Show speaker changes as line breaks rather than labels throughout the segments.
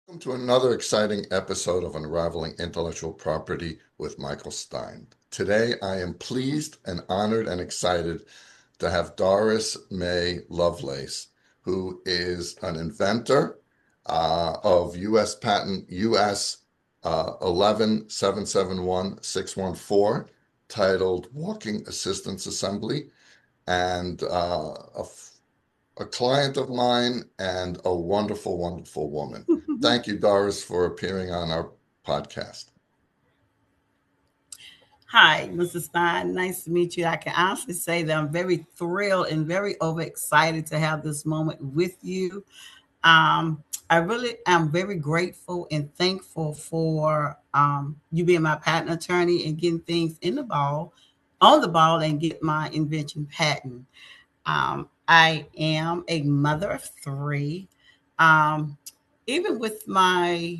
Welcome to another exciting episode of Unraveling Intellectual Property with Michael Stein. Today, I am pleased and honored and excited to have Doris May Lovelace, who is an inventor of U.S. patent US 11771614, titled Walking Assistance Assembly, and a client of mine and a wonderful, wonderful woman. Thank you, Doris, for appearing on our podcast.
Hi, Mrs. Stein. Nice to meet you. I can honestly say that I'm very thrilled and very overexcited to have this moment with you. I really am very grateful and thankful for you being my patent attorney and getting things on the ball, and get my invention patent. I am a mother of three. Um, Even with my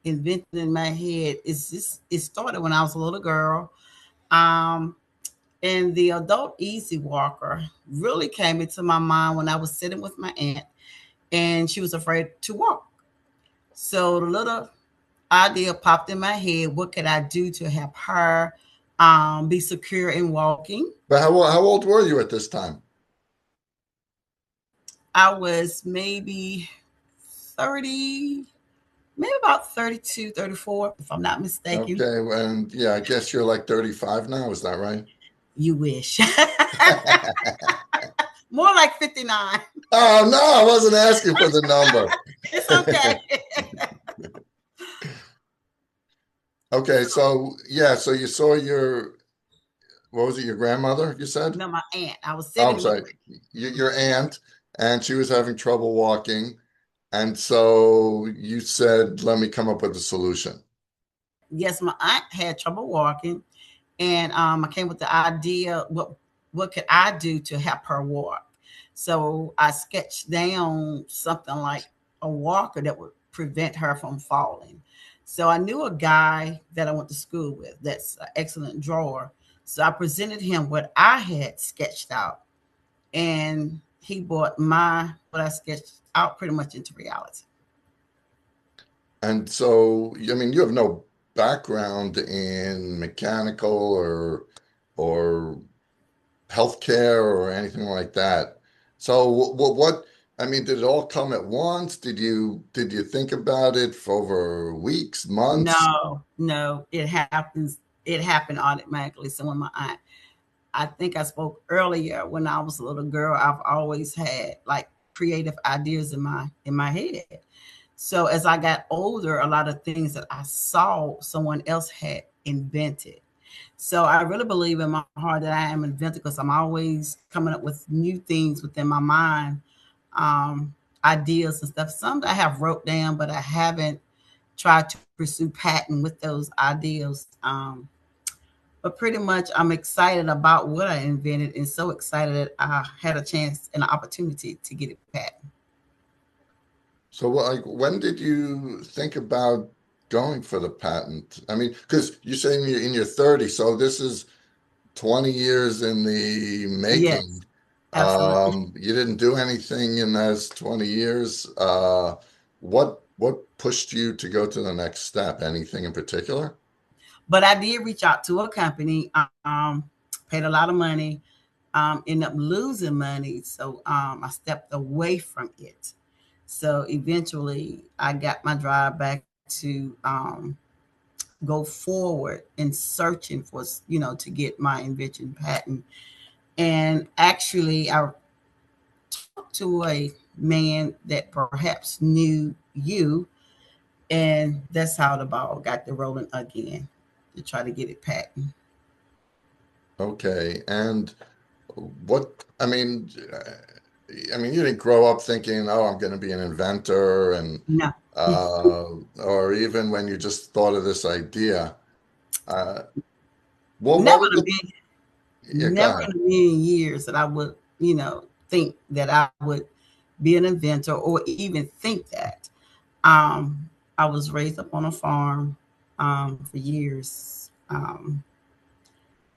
invention in my head, it started when I was a little girl. Um, and the adult easy walker really came into my mind when I was sitting with my aunt and she was afraid to walk. So the little idea popped in my head, what could I do to help her be secure in walking?
But how old were you at this time?
I was maybe 30, maybe about 32, 34, if I'm not mistaken.
Okay, and yeah, I guess you're like 35 now, is that right?
You wish. More like 59.
Oh, no, I wasn't asking for the number.
It's okay.
Okay, so yeah, so you saw what was it, your grandmother, you said?
No, my aunt. I was
Oh, I'm
sitting with
sorry,
her.
your aunt, and she was having trouble walking. And so you said, let me come up with a solution.
Yes, my aunt had trouble walking, and I came with the idea, what could I do to help her walk? So I sketched down something like a walker that would prevent her from falling. So I knew a guy that I went to school with that's an excellent drawer. So I presented him what I had sketched out, and he brought my what I sketched out pretty much into reality.
And so, I mean, you have no background in mechanical or healthcare or anything like that. So I mean, did it all come at once? Did you think about it for over weeks, months?
No, no, it happens. It happened automatically. So when I think I spoke earlier, when I was a little girl, I've always had like creative ideas in my head. So as I got older, a lot of things that I saw someone else had invented. So I really believe in my heart that I am an inventor because I'm always coming up with new things within my mind, um, ideas and stuff. Some I have wrote down, but I haven't tried to pursue patent with those ideas. But pretty much, I'm excited about what I invented, and so excited that I had a chance and an opportunity to get it patent.
So, like, when did you think about going for the patent? I mean, because you're saying you're in your 30s, so this is 20 years in the
Yes,
making.
absolutely.
You didn't do anything in those 20 years. What pushed you to go to the next step? Anything in particular?
But I did reach out to a company, paid a lot of money, ended up losing money. So I stepped away from it. So eventually I got my drive back to go forward in searching for, to get my invention patent. And actually, I talked to a man that perhaps knew you, and that's how the ball got the rolling again to try to get it patent.
Okay. And I mean, you didn't grow up thinking, oh, I'm going to be an inventor, and
No,
uh, or even when you just thought of this idea. Uh, what
never
was
in a
it?
million,
Yeah, go
never
ahead.
in a million years that I would, think that I would be an inventor or even think that. Um, I was raised up on a farm for years.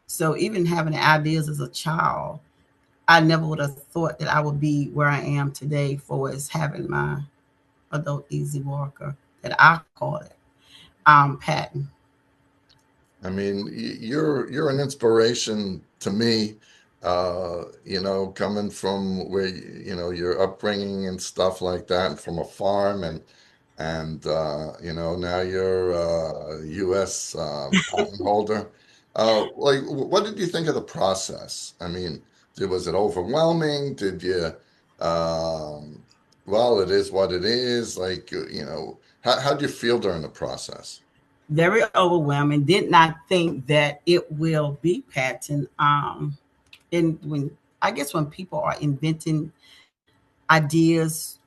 So even having ideas as a child, I never would have thought that I would be where I am today for as having my adult easy walker that I call it patent.
I mean, you're an inspiration to me, coming from where your upbringing and stuff like that, and from a farm, and now you're a U.S. Patent holder. What did you think of the process? I mean, was it overwhelming? Did you, um, well, it is what it is. How do you feel during the process?
Very overwhelming. Did not think that it will be patent. And when I guess when people are inventing ideas,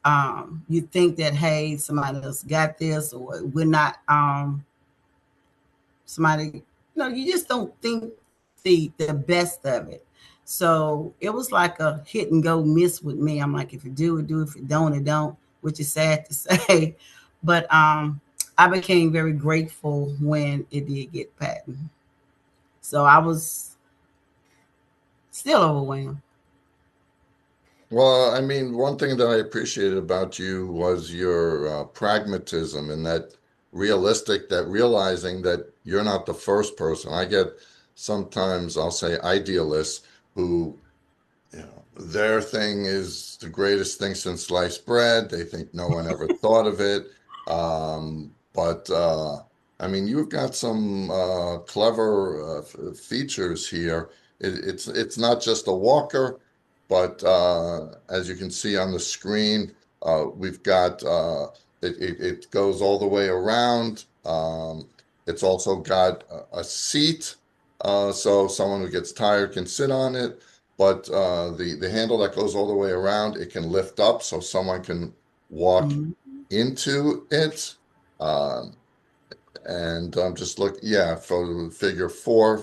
you think that hey, somebody else got this, or we're not somebody. No, you just don't think the best of it. So it was like a hit and go miss with me. I'm like, if you do it, do. If you don't, it don't. Which is sad to say, but I became very grateful when it did get patent. So I was still overwhelmed.
Well, I mean, one thing that I appreciated about you was your pragmatism and that realizing that you're not the first person. I get sometimes I'll say idealists who, their thing is the greatest thing since sliced bread. They think no one ever thought of it. But I mean, you've got some clever features here. It's not just a walker, but as you can see on the screen, we've got it goes all the way around. It's also got a seat, so someone who gets tired can sit on it. But the handle that goes all the way around, it can lift up so someone can walk
Mhm.
into it. Um, and I'm just looking, yeah, for figure four,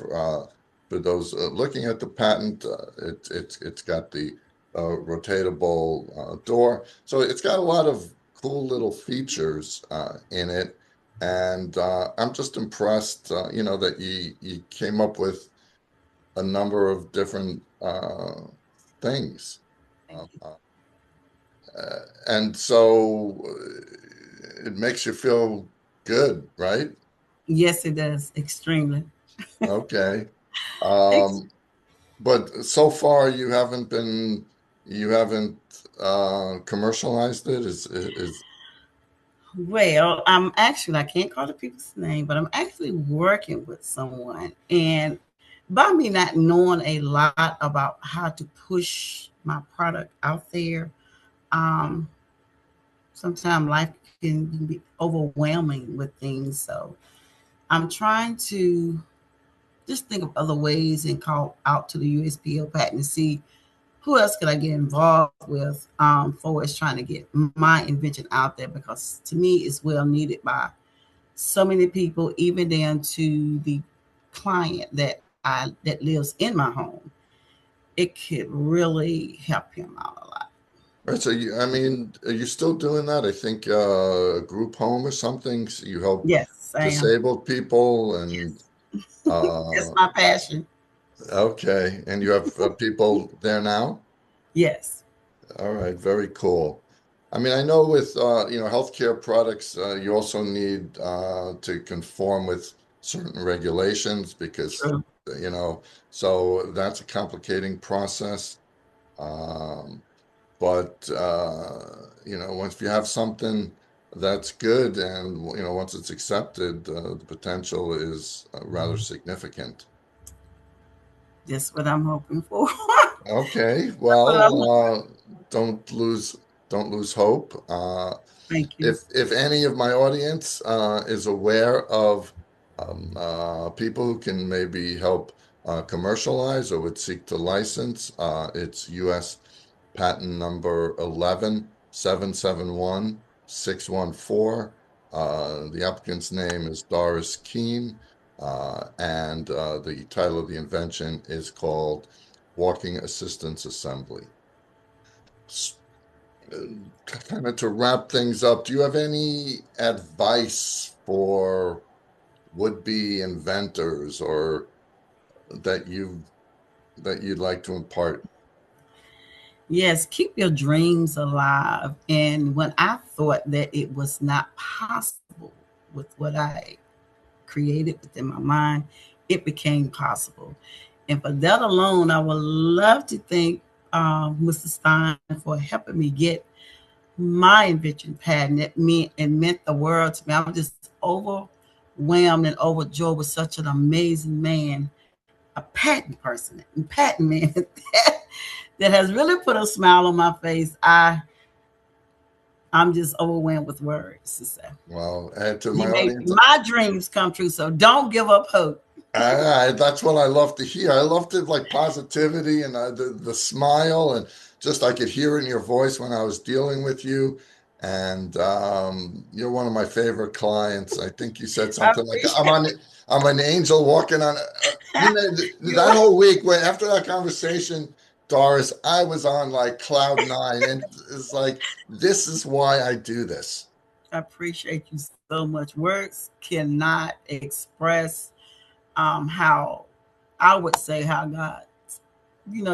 for those looking at the patent, it's got the rotatable door. So it's got a lot of cool little features in it. And I'm just impressed, that you came up with a number of different things.
Thank
Uh,
you.
uh, and so it makes you feel good, right?
Yes, it does. Extremely.
Okay.
Ex-
Um, but so far you haven't commercialized it. Is
well, I'm actually, I can't call the people's name, but I'm actually working with someone. And by me not knowing a lot about how to push my product out there, um, sometimes life can be overwhelming with things. So I'm trying to just think of other ways and call out to the USPO patent to see who else could I get involved with for us trying to get my invention out there, because to me it's well needed by so many people, even down to the client that lives in my home. It could really help him out a lot.
right? So I mean, are you still doing that? I think a group home or something. So you help
Yes, I am.
disabled people and
Yes, that's
uh,
my passion.
okay, and you have people there now.
Yes,
All right, very cool. I mean, I know with healthcare products, you also need to conform with certain regulations because
true.
you know, so that's a complicating process. Um, but once you have something that's good and once it's accepted, the potential is rather significant.
That's what I'm hoping for.
Okay,
But I'm,
well, don't lose hope.
thank you.
If any of my audience is aware of people who can maybe help commercialize or would seek to license, it's U.S. patent number 11771614. The applicant's name is Doris Keene, and the title of the invention is called Walking Assistance Assembly. Kind of to wrap things up, do you have any advice for would-be inventors or that you that you'd like to impart?
Yes, keep your dreams alive. And when I thought that it was not possible with what I created within my mind, it became possible. And for that alone, I would love to thank Mr. Stein for helping me get my invention patent. It meant the world to me. I was just overwhelmed and overjoyed with such an amazing man, a patent person, and patent man that has really put a smile on my face. I'm just overwhelmed with words to say.
Well, and to
You
my
made
audience,
my dreams come true, so don't give up hope.
that's what I love to hear. I love the like positivity and the smile, and just I could hear it in your voice when I was dealing with you. And you're one of my favorite clients. I think you said
I
something like,
appreciate
I'm an angel walking on." You know,
you.
that whole week when after that conversation, Doris, I was on like cloud nine, and it's like this is why I do this.
I appreciate you so much. Words cannot express how I would say how God,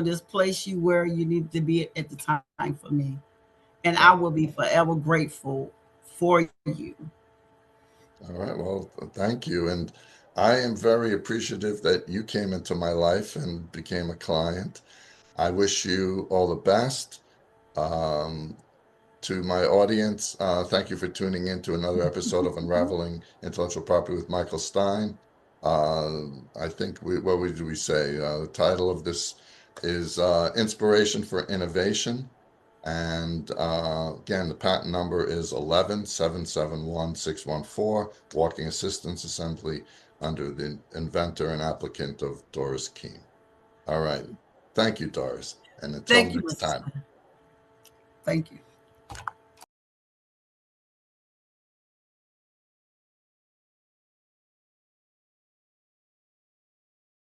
just place you where you need to be at the time for me. And I will be forever grateful for you.
All right. Well, thank you. And I am very appreciative that you came into my life and became a client. I wish you all the best. Um, to my audience, thank you for tuning in to another episode of Unraveling Intellectual Property with Michael Stein. I think what would we say? The title of this is Inspiration for Innovation. And again, the patent number is 11771614, Walking Assistance Assembly under the inventor and applicant of Doris Keene. All right. Thank you, Doris. And until
Thank you,
next
Mrs.
time.
Thank you.